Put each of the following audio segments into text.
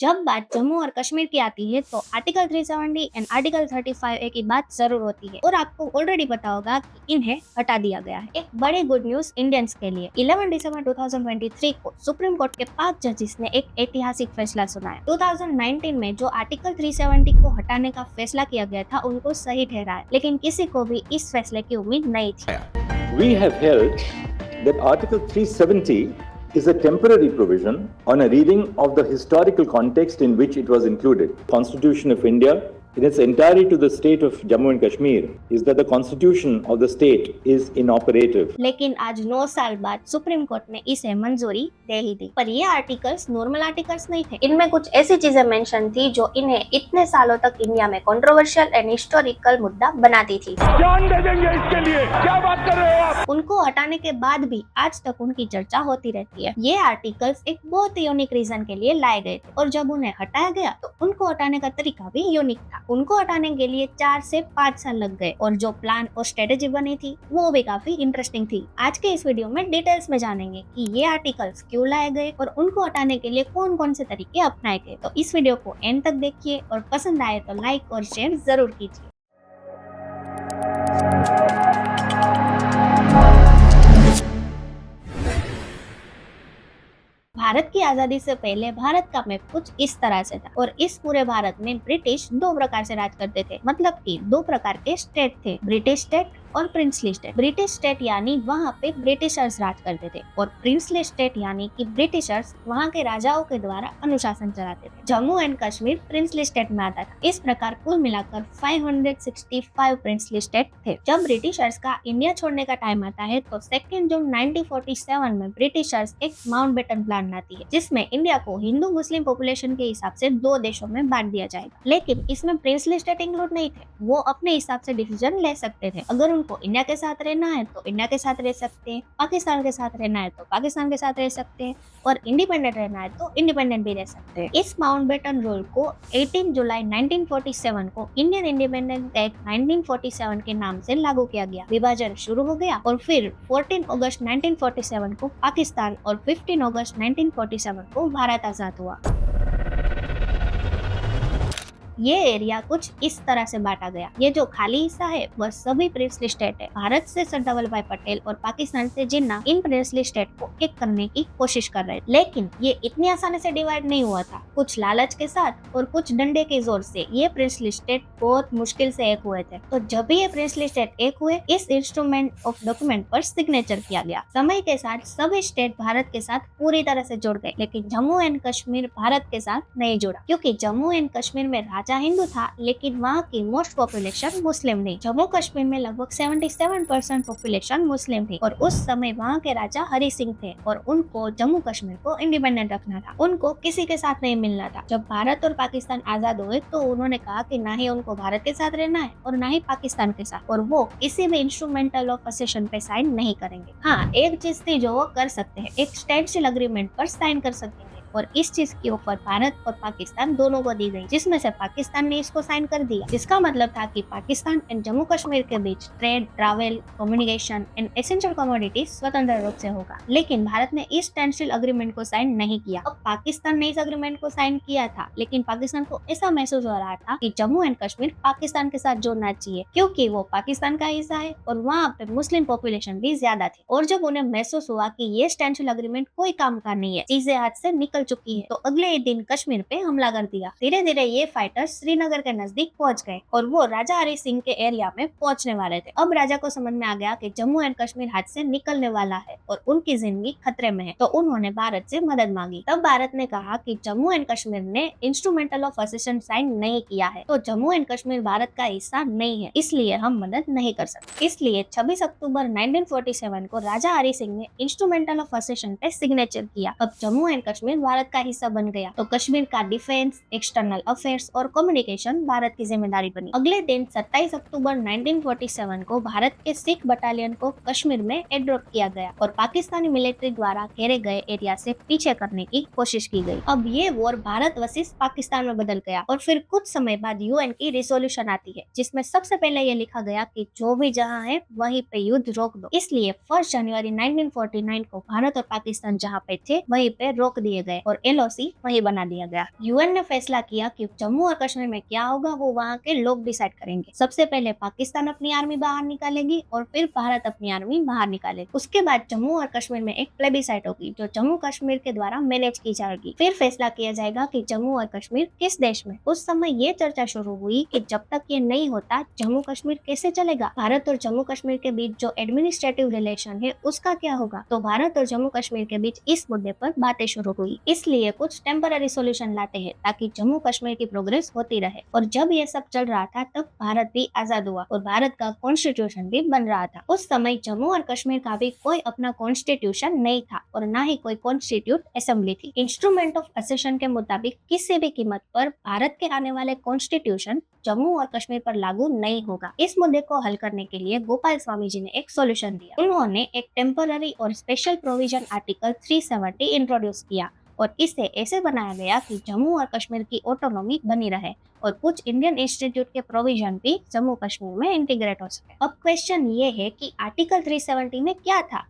जब बात जम्मू और कश्मीर की आती है तो आर्टिकल 370 एंड आर्टिकल 35A की बात जरूर होती है और आपको ऑलरेडी पता होगा कि इन्हें हटा दिया गया है। एक बड़ी गुड न्यूज इंडियंस के लिए 11 दिसंबर 2023 को सुप्रीम कोर्ट के 5 जजेस ने एक ऐतिहासिक फैसला सुनाया। 2019 में जो आर्टिकल 370 को हटाने का फैसला किया गया था उनको सही ठहराया, लेकिन किसी को भी इस फैसले की उम्मीद नहीं थी। We have held that Article 370 is a temporary provision on a reading of the historical context in which it was included. Constitution of India in its entirety to the state of Jammu and Kashmir is that the constitution of the state is inoperative. लेकिन आज 9 साल बाद supreme court ने इसे मंजूरी दे ही दी। पर ये articles normal articles नहीं थे। इनमें कुछ ऐसी चीजें मेंशन थी जो इन्हें इतने सालों तक इंडिया में कंट्रोवर्शियल एंड हिस्टोरिकल मुद्दा बनाती थी। जान दे देंगे इसके लिए, क्या बात कर रहे हो आप? उनको हटाने के बाद भी आज तक उनकी चर्चा होती रहती है। ये आर्टिकल्स एक बहुत ही यूनिक रीजन के लिए लाए गए थे और जब उन्हें हटाया गया तो उनको हटाने का तरीका भी यूनिक था। उनको हटाने के लिए 4 से 5 साल लग गए और जो प्लान और स्ट्रेटेजी बनी थी वो भी काफी इंटरेस्टिंग थी। आज के इस वीडियो में डिटेल्स में जानेंगे कि ये आर्टिकल्स क्यों लाए गए और उनको हटाने के लिए कौन कौन से तरीके अपनाए गए। तो इस वीडियो को एंड तक देखिए और पसंद आए तो लाइक और शेयर जरूर कीजिए। भारत की आजादी से पहले भारत का मैप कुछ इस तरह से था और इस पूरे भारत में ब्रिटिश 2 प्रकार से राज करते थे, मतलब कि 2 प्रकार के स्टेट थे, ब्रिटिश स्टेट और प्रिंसली स्टेट। ब्रिटिश स्टेट यानी वहाँ पे ब्रिटिशर्स राज करते थे और प्रिंसली स्टेट यानी कि ब्रिटिशर्स वहाँ के राजाओं के द्वारा अनुशासन चलाते थे। Jammu and Kashmir princely state में आता था। इस प्रकार कुल मिलाकर 565 प्रिंसली स्टेट थे। जब ब्रिटिशर्स का इंडिया छोड़ने का टाइम आता है तो 2 जून 1947 में ब्रिटिशर्स एक माउंटबेटन प्लान बनाती है जिसमें इंडिया को हिंदू मुस्लिम पॉपुलेशन के हिसाब से 2 देशों में बांट दिया जाएगा। लेकिन इसमें प्रिंसली स्टेट इंक्लूड नहीं थे। वो अपने हिसाब से डिसीजन ले सकते थे। अगर उनको इंडिया के साथ रहना है तो इंडिया के साथ रह सकते हैं, पाकिस्तान के साथ रहना है तो पाकिस्तान के साथ रह सकते हैं और इंडिपेंडेंट रहना है तो इंडिपेंडेंट भी रह सकते हैं। इस माउंटबेटन रूल को 18 जुलाई 1947 को इंडियन इंडिपेंडेंस एक्ट 1947 के नाम से लागू किया गया। विभाजन शुरू हो गया और फिर 14 अगस्त 1947 को पाकिस्तान और 15 अगस्त 1947 को भारत आजाद हुआ। ये एरिया कुछ इस तरह से बांटा गया। ये जो खाली हिस्सा है वह सभी प्रिंसली स्टेट है। भारत से सरदार वल्लभ भाई पटेल और पाकिस्तान से जिन्ना इन प्रिंसली स्टेट को एक करने की कोशिश कर रहे थे, लेकिन ये इतनी आसानी से डिवाइड नहीं हुआ था। कुछ लालच के साथ और कुछ डंडे के जोर से ये प्रिंसली स्टेट बहुत मुश्किल से एक हुए थे। तो जब भी ये प्रिंसली स्टेट एक हुए, इस इंस्ट्रूमेंट ऑफ डॉक्यूमेंट पर सिग्नेचर किया गया। समय के साथ सभी स्टेट भारत के साथ पूरी तरह से जुड़ गए, लेकिन जम्मू एंड कश्मीर भारत के साथ नहीं जुड़ा, क्योंकि जम्मू एंड कश्मीर में राजा हिंदू था लेकिन वहाँ की मोस्ट पॉपुलेशन मुस्लिम नहीं। जम्मू कश्मीर में लगभग 77% पॉपुलेशन मुस्लिम थी और उस समय वहाँ के राजा हरि सिंह थे और उनको जम्मू कश्मीर को इंडिपेंडेंट रखना था। उनको किसी के साथ नहीं मिलना था। जब भारत और पाकिस्तान आजाद हुए तो उन्होंने कहा कि ना ही उनको भारत के साथ रहना है और ना ही पाकिस्तान के साथ, और वो किसी भी इंस्ट्रूमेंटल ऑफ असेशन पे साइन नहीं करेंगे। हाँ, एक चीज थी जो वो कर सकते हैं, एक स्टैंडस्टिल एग्रीमेंट पर साइन कर सकते हैं और इस चीज की ऑफर भारत और पाकिस्तान दोनों को दी गई, जिसमें से पाकिस्तान ने इसको साइन कर दिया, जिसका मतलब था कि पाकिस्तान एंड जम्मू कश्मीर के बीच trade, travel, communication and essential commodities स्वतंत्र रूप से होगा। लेकिन भारत ने इस स्टैंडस्टिल एग्रीमेंट को साइन नहीं किया। अब पाकिस्तान ने इस एग्रीमेंट को साइन किया था, लेकिन पाकिस्तान को ऐसा महसूस हो रहा था कि जम्मू एंड कश्मीर पाकिस्तान के साथ जोड़ना चाहिए, क्योंकि वो पाकिस्तान का हिस्सा है और वहाँ पे मुस्लिम पॉपुलेशन भी ज्यादा थी। और जब उन्हें महसूस हुआ कि ये स्टैंडस्टिल एग्रीमेंट कोई काम का नहीं है, चीजें हाथ से निकल चुकी है, तो अगले ही दिन कश्मीर पे हमला कर दिया। धीरे धीरे ये फाइटर्स श्रीनगर के नजदीक पहुंच गए और वो राजा हरि सिंह के एरिया में पहुंचने वाले थे। अब राजा को समझ में आ गया कि जम्मू एंड कश्मीर हाथ से निकलने वाला है और उनकी जिंदगी खतरे में है, तो उन्होंने भारत से मदद मांगी। तब भारत ने कहा कि जम्मू एंड कश्मीर ने इंस्ट्रूमेंटल ऑफ असेशन साइन नहीं किया है, तो जम्मू एंड कश्मीर भारत का हिस्सा नहीं है, इसलिए हम मदद नहीं कर सकते। इसलिए 26 अक्टूबर 1947 को राजा हरि सिंह ने इंस्ट्रूमेंटल ऑफ असेशन पे सिग्नेचर किया। अब जम्मू एंड कश्मीर भारत का हिस्सा बन गया, तो कश्मीर का डिफेंस, एक्सटर्नल अफेयर्स और कम्युनिकेशन भारत की जिम्मेदारी बनी। अगले दिन 27 अक्टूबर 1947 को भारत के सिख बटालियन को कश्मीर में एड्रॉप किया गया और पाकिस्तानी मिलिट्री द्वारा घेरे गए एरिया से पीछे करने की कोशिश की गई। अब ये वॉर भारत वर्सेस पाकिस्तान में बदल गया और फिर कुछ समय बाद यूएन की रिजोल्यूशन आती है, जिसमें सबसे पहले ये लिखा गया कि जो भी जहाँ है वहीं पे युद्ध रोक दो। इसलिए 1 जनवरी 1949 को भारत और पाकिस्तान जहाँ पे थे वहीं पे रोक दिए गए गए और LOC वही बना दिया गया। UN ने फैसला किया कि जम्मू और कश्मीर में क्या होगा वो वहाँ के लोग डिसाइड करेंगे। सबसे पहले पाकिस्तान अपनी आर्मी बाहर निकालेगी और फिर भारत अपनी आर्मी बाहर निकालेगी। उसके बाद जम्मू और कश्मीर में एक प्लेबिसाइट होगी जो जम्मू कश्मीर के द्वारा मैनेज की जाएगी। फिर फैसला किया जाएगा कि जम्मू और कश्मीर किस देश में। उस समय ये चर्चा शुरू हुई कि जब तक ये नहीं होता जम्मू कश्मीर कैसे चलेगा, भारत और जम्मू कश्मीर के बीच जो एडमिनिस्ट्रेटिव रिलेशन है उसका क्या होगा। तो भारत और जम्मू कश्मीर के बीच इस मुद्दे पर बातें शुरू हुई। इसलिए कुछ टेम्पररी सॉल्यूशन लाते हैं ताकि जम्मू कश्मीर की प्रोग्रेस होती रहे। और जब ये सब चल रहा था तब भारत भी आजाद हुआ और भारत का कॉन्स्टिट्यूशन भी बन रहा था। उस समय जम्मू और कश्मीर का भी कोई अपना कॉन्स्टिट्यूशन नहीं था और न ही कोई कॉन्स्टिट्यूट असेंबली थी। इंस्ट्रूमेंट ऑफ असेशन के मुताबिक किसी भी कीमत पर भारत के आने वाले कॉन्स्टिट्यूशन जम्मू और कश्मीर पर लागू नहीं होगा। इस मुद्दे को हल करने के लिए गोपाल स्वामी जी ने एक सॉल्यूशन दिया। उन्होंने एक टेम्पररी और स्पेशल प्रोविजन आर्टिकल 370 इंट्रोड्यूस किया और इसे ऐसे बनाया गया कि जम्मू और कश्मीर की ऑटोनॉमी बनी रहे और कुछ इंडियन इंस्टीट्यूट के प्रोविजन भी जम्मू कश्मीर में इंटीग्रेट हो सके। अब क्वेश्चन ये है कि आर्टिकल 370 में क्या था।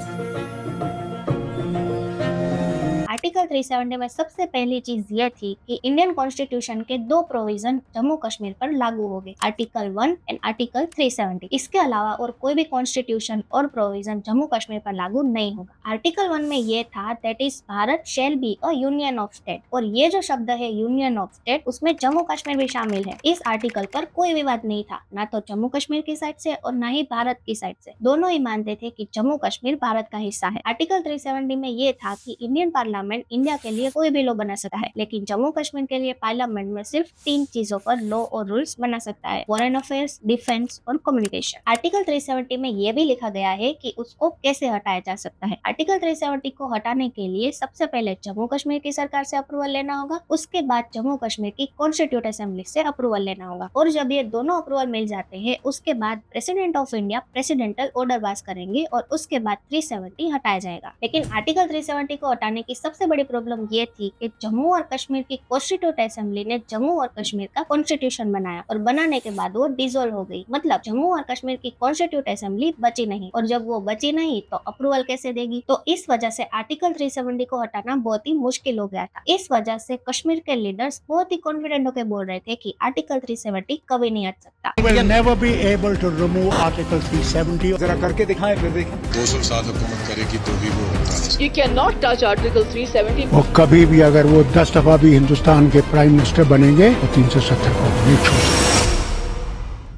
आर्टिकल 370 में सबसे पहली चीज ये थी कि इंडियन कॉन्स्टिट्यूशन के दो प्रोविजन जम्मू कश्मीर पर लागू हो गए, आर्टिकल 1 एंड आर्टिकल 370। इसके अलावा और कोई भी कॉन्स्टिट्यूशन और प्रोविजन जम्मू कश्मीर पर लागू नहीं होगा। आर्टिकल 1 में ये था that is Bharat shall be a union of state, और ये जो शब्द है यूनियन ऑफ स्टेट उसमें जम्मू कश्मीर भी शामिल है। इस आर्टिकल पर कोई विवाद नहीं था, ना तो जम्मू कश्मीर की साइड से और ना ही भारत की साइड से। दोनों ही मानते थे कि जम्मू कश्मीर भारत का हिस्सा है। आर्टिकल 370 में ये था कि इंडियन पार्लियामेंट इंडिया के लिए कोई भी लॉ बना सकता है, लेकिन जम्मू कश्मीर के लिए पार्लियामेंट में सिर्फ 3 चीजों पर लॉ और रूल्स बना सकता है, फॉरेन अफेयर्स, डिफेंस और कम्युनिकेशन। आर्टिकल 370 में ये भी लिखा गया है कि उसको कैसे हटाया जा सकता है। आर्टिकल 370 को हटाने के लिए सबसे पहले जम्मू कश्मीर की सरकार से अप्रूवल लेना होगा, उसके बाद जम्मू कश्मीर की कॉन्स्टिट्यूट असेंबली से अप्रूवल लेना होगा, और जब ये दोनों अप्रूवल मिल जाते हैं उसके बाद president of India presidential order pass करेंगे और उसके बाद 370 हटाया जाएगा। लेकिन आर्टिकल 370 को हटाने की सबसे बड़ी प्रॉब्लम ये थी कि जम्मू और कश्मीर की कॉन्स्टिट्यूट असेंबली ने जम्मू और कश्मीर का कॉन्स्टिट्यूशन बनाया और बनाने के बाद वो डिसॉल्व हो गई। मतलब जम्मू और कश्मीर की कॉन्स्टिट्यूट असेंबली बची नहीं, और जब वो बची नहीं तो अप्रूवल कैसे देगी। तो इस वजह से आर्टिकल 370 को हटाना बहुत ही मुश्किल हो गया था। इस वजह से कश्मीर के लीडर्स बहुत ही कॉन्फिडेंट होकर बोल रहे थे कि आर्टिकल 370 कभी नहीं हट सकता। will never be able to remove Article 370. जरा करके दिखाएं फिर देखें। 200 साल हुकूमत करेगी तो भी वो होता है। You cannot touch Article 370. वो कभी भी अगर वो 10 दफा भी हिंदुस्तान के प्राइम मिनिस्टर बनेंगे तो 370 को नहीं छोड़ सकते।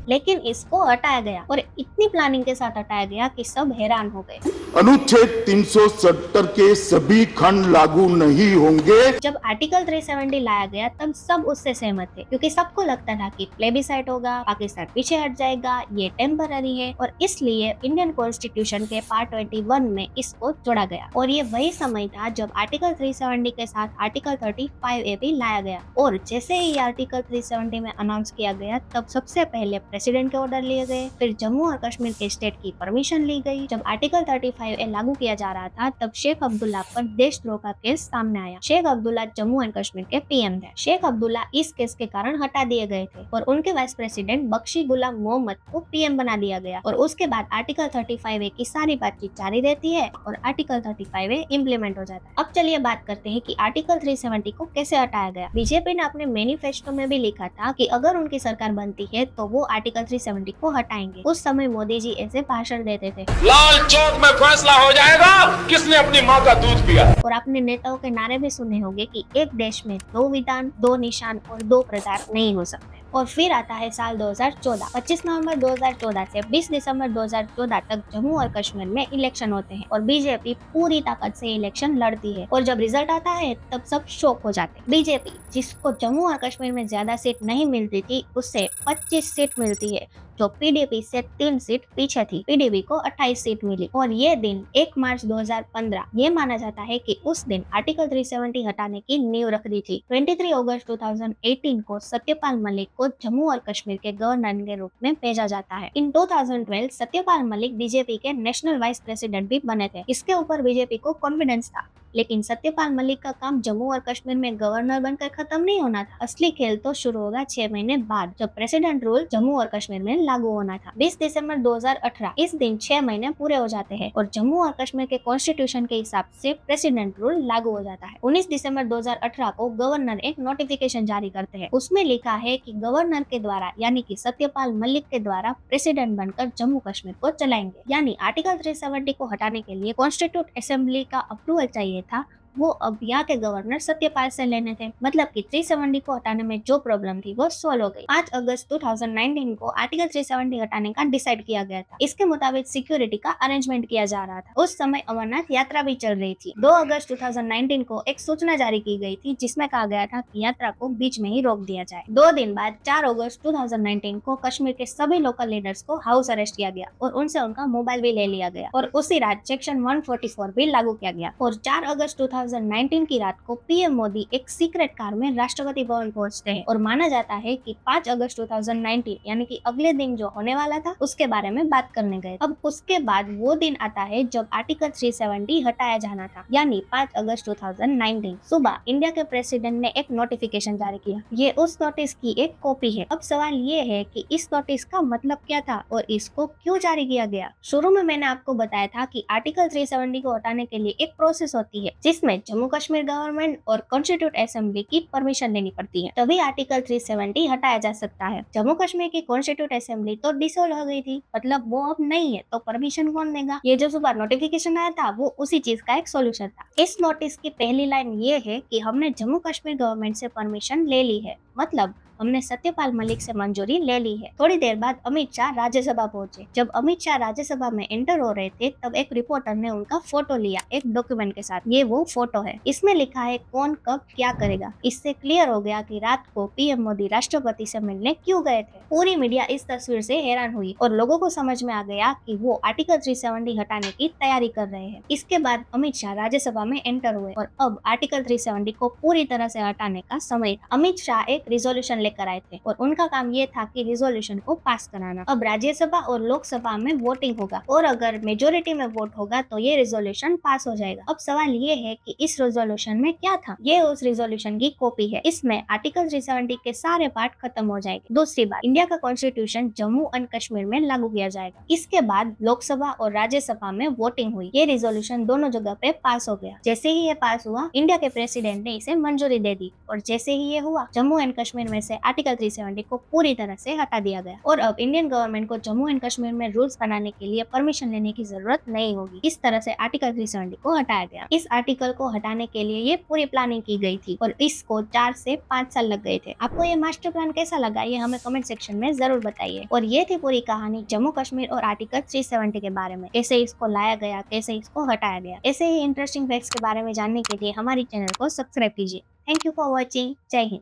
लेकिन इसको हटाया गया और इतनी प्लानिंग के साथ हटाया गया कि सब हैरान हो गए। अनुच्छेद 370 के सभी खंड लागू नहीं होंगे। जब आर्टिकल 370 लाया गया तब सब उससे सहमत थे, क्योंकि सबको लगता था कि प्लेबिसाइट होगा, पाकिस्तान पीछे हट जाएगा, ये टेम्पररी है, और इसलिए इंडियन कॉन्स्टिट्यूशन के पार्ट 21 में इसको जोड़ा गया। और ये वही समय था जब आर्टिकल 370 के साथ आर्टिकल 35A भी लाया गया। और जैसे ही आर्टिकल 370 में अनाउंस किया गया तब सबसे पहले प्रेसिडेंट के ऑर्डर लिए गए, फिर जम्मू और कश्मीर के स्टेट की परमिशन ली गई। जब आर्टिकल 35A लागू किया जा रहा था तब शेख अब्दुल्ला पर देशद्रोह का केस सामने आया। शेख अब्दुल्ला जम्मू एंड कश्मीर के PM थे। शेख अब्दुल्ला इस केस के कारण हटा दिए गए थे और उनके वाइस प्रेसिडेंट बख्शी गुलाम मोहम्मद को PM बना दिया गया। और उसके बाद आर्टिकल 35A की सारी बातचीत जारी रहती है और आर्टिकल 35A इम्प्लीमेंट हो जाता है। अब चलिए बात करते हैं कि आर्टिकल 370 को कैसे हटाया गया। बीजेपी ने अपने मैनिफेस्टो में भी लिखा था कि अगर उनकी सरकार बनती है तो वो आर्टिकल 370 को हटाएंगे। उस समय मोदी जी ऐसे भाषण देते थे, लाल चौक में फैसला हो जाएगा किसने अपनी माँ का दूध पिया। और आपने नेताओं के नारे भी सुने होंगे कि एक देश में 2 विधान, 2 निशान और 2 प्रधान नहीं हो सकते। और फिर आता है साल 2014। 25 नवंबर 2014 से 20 दिसंबर 2014 तक जम्मू और कश्मीर में इलेक्शन होते हैं और बीजेपी पूरी ताकत से इलेक्शन लड़ती है। और जब रिजल्ट आता है तब सब शॉक हो जाते हैं। बीजेपी, जिसको जम्मू और कश्मीर में ज्यादा सीट नहीं मिलती थी, उससे 25 सीट मिलती है, जो PDP से 3 सीट पीछे थी। PDP को 28 सीट मिली। और ये दिन 1 मार्च 2015 ये माना जाता है कि उस दिन आर्टिकल 370 हटाने की नींव रख दी थी। 23 अगस्त 2018 को सत्यपाल मलिक को जम्मू और कश्मीर के गवर्नर के रूप में भेजा जाता है। इन 2012 सत्यपाल मलिक बीजेपी के नेशनल वाइस प्रेसिडेंट भी बने थे। इसके ऊपर बीजेपी को कॉन्फिडेंस था लेकिन सत्यपाल मलिक का काम जम्मू और कश्मीर में गवर्नर बनकर खत्म नहीं होना था। असली खेल तो शुरू होगा 6 महीने बाद, जब प्रेसिडेंट रूल जम्मू और कश्मीर में लागू होना था। 20 दिसंबर 2018 इस दिन 6 महीने पूरे हो जाते हैं और जम्मू और कश्मीर के कॉन्स्टिट्यूशन के हिसाब से प्रेसिडेंट रूल लागू हो जाता है। 19 दिसंबर 2018 को गवर्नर एक नोटिफिकेशन जारी करते हैं। उसमें लिखा है कि गवर्नर के द्वारा यानी कि सत्यपाल मलिक के द्वारा प्रेसिडेंट बनकर जम्मू कश्मीर को चलाएंगे। यानी आर्टिकल 370 को हटाने के लिए कॉन्स्टिट्यूट असेंबली का अप्रूवल चाहिए था, वो अब यहाँ के गवर्नर सत्यपाल से लेने थे। मतलब कि 370 को हटाने में जो प्रॉब्लम थी वो सॉल्व हो गई। 5 अगस्त 2019 को आर्टिकल 370 हटाने का डिसाइड किया गया था। इसके मुताबिक सिक्योरिटी का अरेंजमेंट किया जा रहा था। उस समय अमरनाथ यात्रा भी चल रही थी। 2 अगस्त 2019 को एक सूचना जारी की गई थी जिसमें कहा गया था कि यात्रा को बीच में ही रोक दिया जाए। 2 दिन बाद 4 अगस्त 2019 को कश्मीर के सभी लोकल लीडर्स को हाउस अरेस्ट किया गया और उनसे उनका मोबाइल भी ले लिया गया और उसी रात सेक्शन 144 भी लागू किया गया। और 4 अगस्त 2019 की रात को पीएम मोदी एक सीक्रेट कार में राष्ट्रपति भवन पहुंचते हैं और माना जाता है कि 5 अगस्त 2019 यानी कि अगले दिन जो होने वाला था उसके बारे में बात करने गए। अब उसके बाद वो दिन आता है जब आर्टिकल 370 हटाया जाना था, यानी 5 अगस्त 2019 सुबह इंडिया के प्रेसिडेंट ने एक नोटिफिकेशन जारी किया। ये उस नोटिस की एक कॉपी है। अब सवाल ये है कि इस नोटिस का मतलब क्या था और इसको क्यों जारी किया गया। शुरू में मैंने आपको बताया था कि आर्टिकल 370 को हटाने के लिए एक प्रोसेस होती है जिसमें जम्मू कश्मीर गवर्नमेंट और कॉन्स्टिट्यूट असेंबली की परमिशन लेनी पड़ती है, तभी आर्टिकल 370 हटाया जा सकता है। जम्मू कश्मीर की कॉन्स्टिट्यूट असेंबली तो डिसोल्व हो गई थी, मतलब वो अब नहीं है, तो परमिशन कौन देगा। ये जो सुबह नोटिफिकेशन आया था वो उसी चीज का एक सोल्यूशन था। इस नोटिस की पहली लाइन ये है कि हमने जम्मू कश्मीर गवर्नमेंट से परमिशन ले ली है, मतलब हमने सत्यपाल मलिक से मंजूरी ले ली है। थोड़ी देर बाद अमित शाह राज्यसभा पहुंचे। जब अमित शाह राज्यसभा में एंटर हो रहे थे तब एक रिपोर्टर ने उनका फोटो लिया एक डॉक्यूमेंट के साथ। ये वो फोटो है। इसमें लिखा है कौन कब क्या करेगा। इससे क्लियर हो गया कि रात को पीएम मोदी राष्ट्रपति से मिलने क्यों गए थे। पूरी मीडिया इस तस्वीर से हैरान हुई और लोगों को समझ में आ गया कि वो आर्टिकल 370 हटाने की तैयारी कर रहे हैं। इसके बाद अमित शाह राज्यसभा में एंटर हुए और अब आर्टिकल 370 को पूरी तरह से हटाने का समय था। अमित शाह एक रिजोल्यूशन लेकर आए थे और उनका काम ये था कि रिजोल्यूशन को पास कराना। अब राज्यसभा और लोकसभा में वोटिंग होगा और अगर मेजोरिटी में वोट होगा तो ये रिजोल्यूशन पास हो जाएगा। अब सवाल ये है कि इस रिजोल्यूशन में क्या था। ये उस रिजोल्यूशन की कॉपी है। इसमें आर्टिकल 370 के सारे पार्ट खत्म हो जाएंगे। दूसरी बात, इंडिया का कॉन्स्टिट्यूशन जम्मू एंड कश्मीर में लागू किया जाएगा। इसके बाद लोकसभा और राज्यसभा में वोटिंग हुई। ये रिजोल्यूशन दोनों जगह पे पास हो गया। जैसे ही ये पास हुआ इंडिया के प्रेसिडेंट ने इसे मंजूरी दे दी और जैसे ही ये हुआ जम्मू एंड कश्मीर में से आर्टिकल 370 को पूरी तरह से हटा दिया गया और अब इंडियन गवर्नमेंट को जम्मू एंड कश्मीर में रूल्स बनाने के लिए परमिशन लेने की जरूरत नहीं होगी। इस तरह से आर्टिकल 370 को हटाया गया। इस आर्टिकल को हटाने के लिए ये पूरी प्लानिंग की गई थी और इसको 4 से 5 साल लग गए थे। आपको ये मास्टर प्लान कैसा लगा ये हमें कमेंट सेक्शन में जरूर बताइए। और ये थी पूरी कहानी जम्मू कश्मीर और आर्टिकल 370 के बारे में, कैसे इसको लाया गया, कैसे इसको हटाया गया। ऐसे ही इंटरेस्टिंग फैक्ट्स के बारे में जानने के लिए हमारी चैनल को सब्सक्राइब कीजिए। Thank you for watching. जय हिंद।